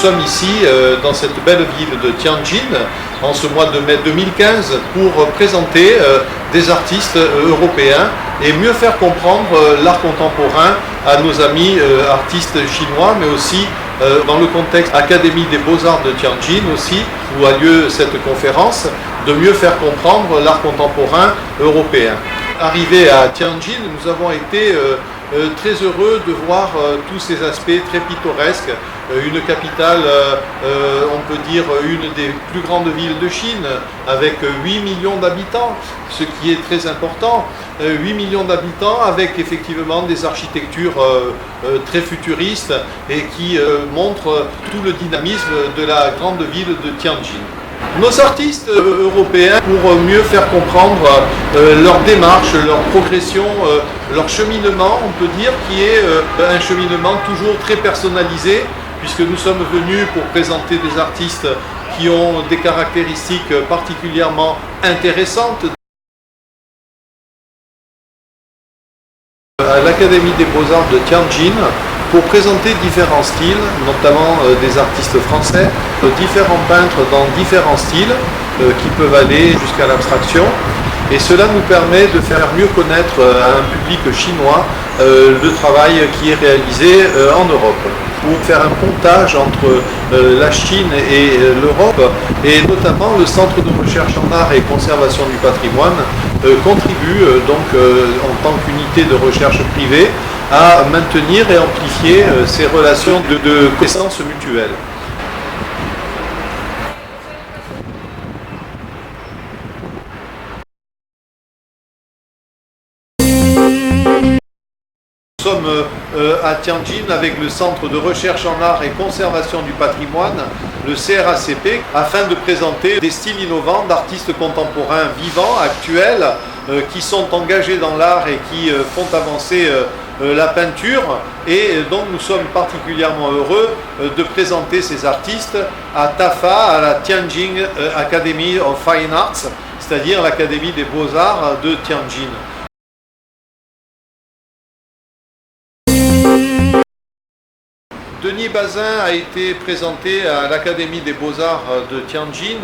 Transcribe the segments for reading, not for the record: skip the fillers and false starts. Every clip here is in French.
sommes ici dans cette belle ville de Tianjin en ce mois de mai 2015 pour présenter des artistes européens et mieux faire comprendre l'art contemporain à nos amis artistes chinois, mais aussi dans le contexte Académie des Beaux-Arts de Tianjin aussi, où a lieu cette conférence, de mieux faire comprendre l'art contemporain européen. Arrivé à Tianjin, nous avons été très heureux de voir tous ces aspects très pittoresques, une capitale, on peut dire une des plus grandes villes de Chine, avec 8 millions d'habitants, ce qui est très important, 8 millions d'habitants avec effectivement des architectures très futuristes et qui montrent tout le dynamisme de la grande ville de Tianjin. Nos artistes européens, pour mieux faire comprendre leur démarche, leur progression, leur cheminement, on peut dire, qui est un cheminement toujours très personnalisé, puisque nous sommes venus pour présenter des artistes qui ont des caractéristiques particulièrement intéressantes. À l'Académie des Beaux-Arts de Tianjin, pour présenter différents styles, notamment des artistes français, différents peintres dans différents styles qui peuvent aller jusqu'à l'abstraction. Et cela nous permet de faire mieux connaître à un public chinois le travail qui est réalisé en Europe. Pour faire un pontage entre la Chine et l'Europe, et notamment le Centre de recherche en art et conservation du patrimoine contribue donc en tant qu'unité de recherche privée à maintenir et amplifier ces relations de connaissances mutuelles. Nous sommes à Tianjin avec le Centre de recherche en art et conservation du patrimoine, le CRACP, afin de présenter des styles innovants d'artistes contemporains vivants, actuels, qui sont engagés dans l'art et qui font avancer la peinture. Et donc nous sommes particulièrement heureux de présenter ces artistes à TAFA, à la Tianjin Academy of Fine Arts, c'est-à-dire l'Académie des Beaux-Arts de Tianjin. Denis Bazin a été présenté à l'Académie des Beaux-Arts de Tianjin.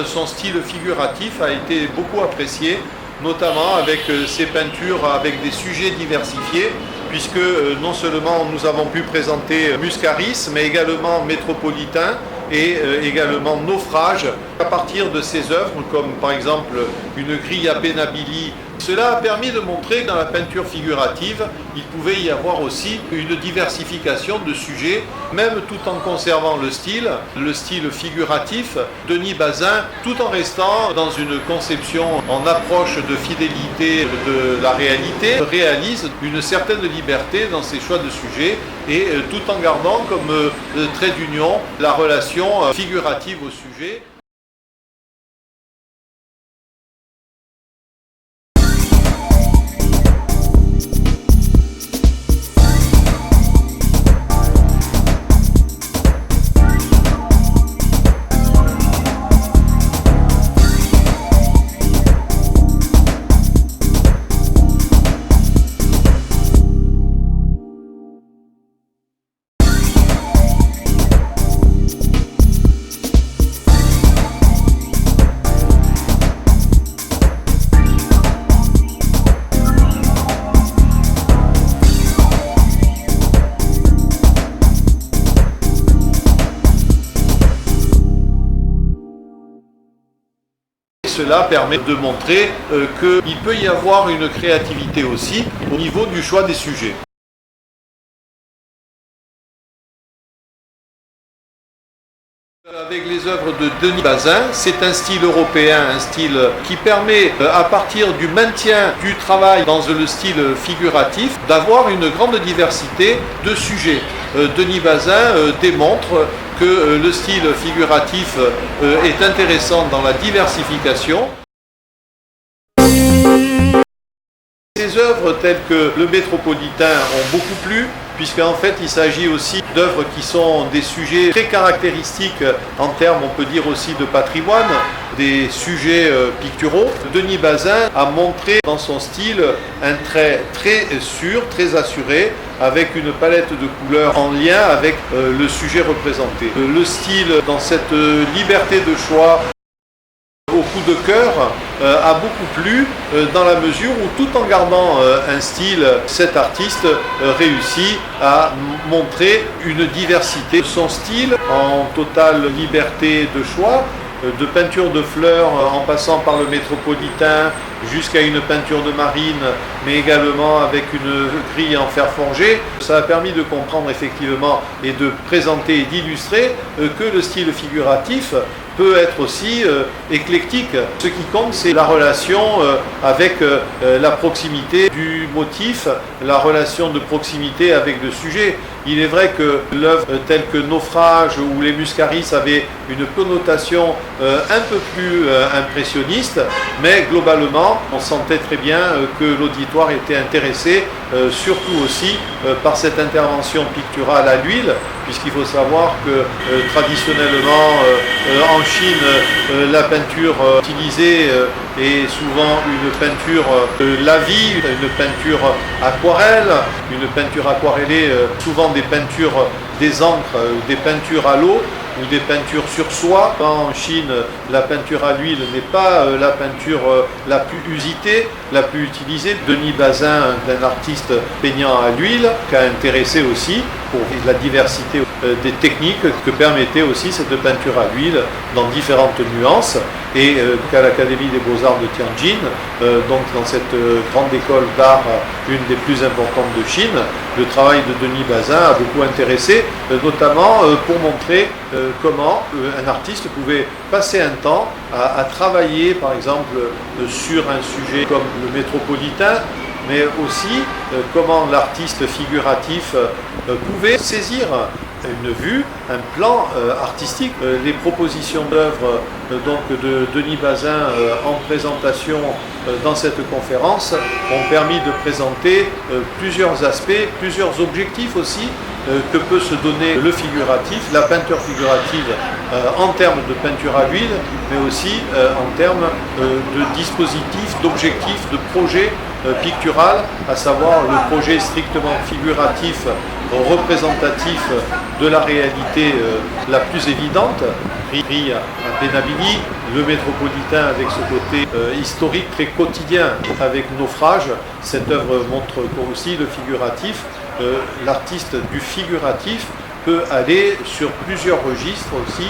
Son style figuratif a été beaucoup apprécié, notamment avec ses peintures avec des sujets diversifiés, puisque non seulement nous avons pu présenter Muscaris, mais également Métropolitain et également Naufrage, à partir de ses œuvres, comme par exemple une grille à Penabili. Cela a permis de montrer que dans la peinture figurative, il pouvait y avoir aussi une diversification de sujets, même tout en conservant le style figuratif. Denis Bazin, tout en restant dans une conception en approche de fidélité de la réalité, réalise une certaine liberté dans ses choix de sujets et tout en gardant comme trait d'union la relation figurative au sujet. Cela permet de montrer qu'il peut y avoir une créativité aussi au niveau du choix des sujets. Avec les œuvres de Denis Bazin, c'est un style européen, un style qui permet, à partir du maintien du travail dans le style figuratif, d'avoir une grande diversité de sujets. Denis Bazin démontre que le style figuratif est intéressant dans la diversification. Ces œuvres telles que le Métropolitain ont beaucoup plu. puisqu'en fait il s'agit aussi d'œuvres qui sont des sujets très caractéristiques en termes, on peut dire aussi de patrimoine, des sujets picturaux. Denis Bazin a montré dans son style un trait très sûr, très assuré, avec une palette de couleurs en lien avec le sujet représenté. Le style, dans cette liberté de choix, au coup de cœur, a beaucoup plu dans la mesure où, tout en gardant un style, cet artiste réussit à montrer une diversité. Son style, en totale liberté de choix, de peinture de fleurs en passant par le métropolitain jusqu'à une peinture de marine, mais également avec une grille en fer forgé. Ça a permis de comprendre effectivement et de présenter et d'illustrer que le style figuratif peut être aussi éclectique. Ce qui compte, c'est la relation avec la proximité du motif, la relation de proximité avec le sujet. Il est vrai que l'œuvre telle que Naufrage ou Les Muscaris avait une connotation un peu plus impressionniste, mais globalement, on sentait très bien que l'auditoire était intéressé, surtout aussi par cette intervention picturale à l'huile, puisqu'il faut savoir que traditionnellement en Chine, la peinture utilisée est souvent une peinture de la vie, une peinture aquarelle, une peinture aquarellée, souvent des peintures, des encres, des peintures à l'eau ou des peintures sur soie. En Chine, la peinture à l'huile n'est pas la peinture la plus usitée, la plus utilisée. Denis Bazin, un artiste peignant à l'huile, qui a intéressé aussi pour la diversité des techniques que permettait aussi cette peinture à l'huile dans différentes nuances, et qu'à l'Académie des Beaux-Arts de Tianjin, donc dans cette grande école d'art, une des plus importantes de Chine, le travail de Denis Bazin a beaucoup intéressé, notamment pour montrer comment un artiste pouvait passer un temps à travailler, par exemple, sur un sujet comme le métropolitain, mais aussi comment l'artiste figuratif pouvait saisir une vue, un plan artistique. Les propositions d'œuvres donc de Denis Bazin en présentation dans cette conférence ont permis de présenter plusieurs aspects, plusieurs objectifs aussi que peut se donner le figuratif, la peinture figurative en termes de peinture à l'huile, mais aussi en termes de dispositifs, d'objectifs, de projets pictural, à savoir le projet strictement figuratif, représentatif de la réalité la plus évidente, pris à Benabili, le métropolitain avec ce côté historique très quotidien avec Naufrage. Cette œuvre montre aussi le figuratif. L'artiste du figuratif peut aller sur plusieurs registres aussi,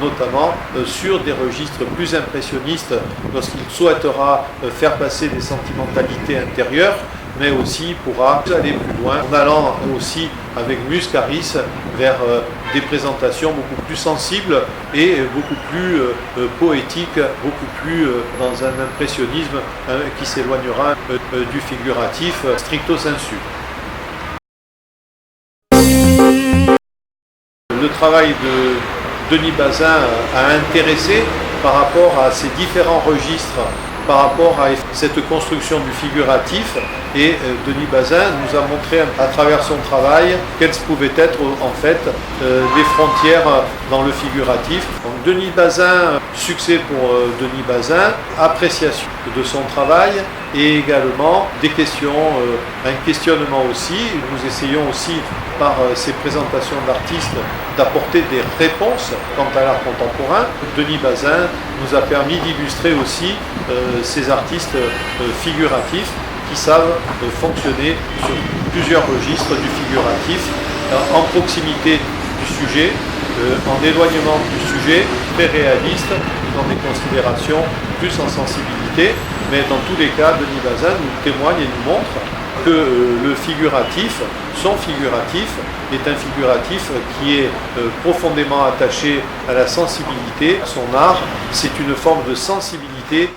notamment sur des registres plus impressionnistes lorsqu'il souhaitera faire passer des sentimentalités intérieures, mais aussi pourra aller plus loin en allant aussi avec Muscaris vers des présentations beaucoup plus sensibles et beaucoup plus poétiques, beaucoup plus dans un impressionnisme qui s'éloignera du figuratif stricto sensu. Le travail de Denis Bazin a intéressé par rapport à ces différents registres, par rapport à cette construction du figuratif, et Denis Bazin nous a montré à travers son travail quelles pouvaient être en fait les frontières dans le figuratif. Donc Denis Bazin, succès pour Denis Bazin, appréciation de son travail et également des questions, un questionnement aussi. Nous essayons aussi par ces présentations d'artistes d'apporter des réponses quant à l'art contemporain. Denis Bazin nous a permis d'illustrer aussi ces artistes figuratifs qui savent fonctionner sur plusieurs registres du figuratif, en proximité du sujet, en éloignement du sujet, très réaliste, dans des considérations plus en sensibilité. Mais dans tous les cas, Denis Bazin nous témoigne et nous montre que le figuratif, son figuratif, est un figuratif qui est profondément attaché à la sensibilité. Son art, c'est une forme de sensibilité.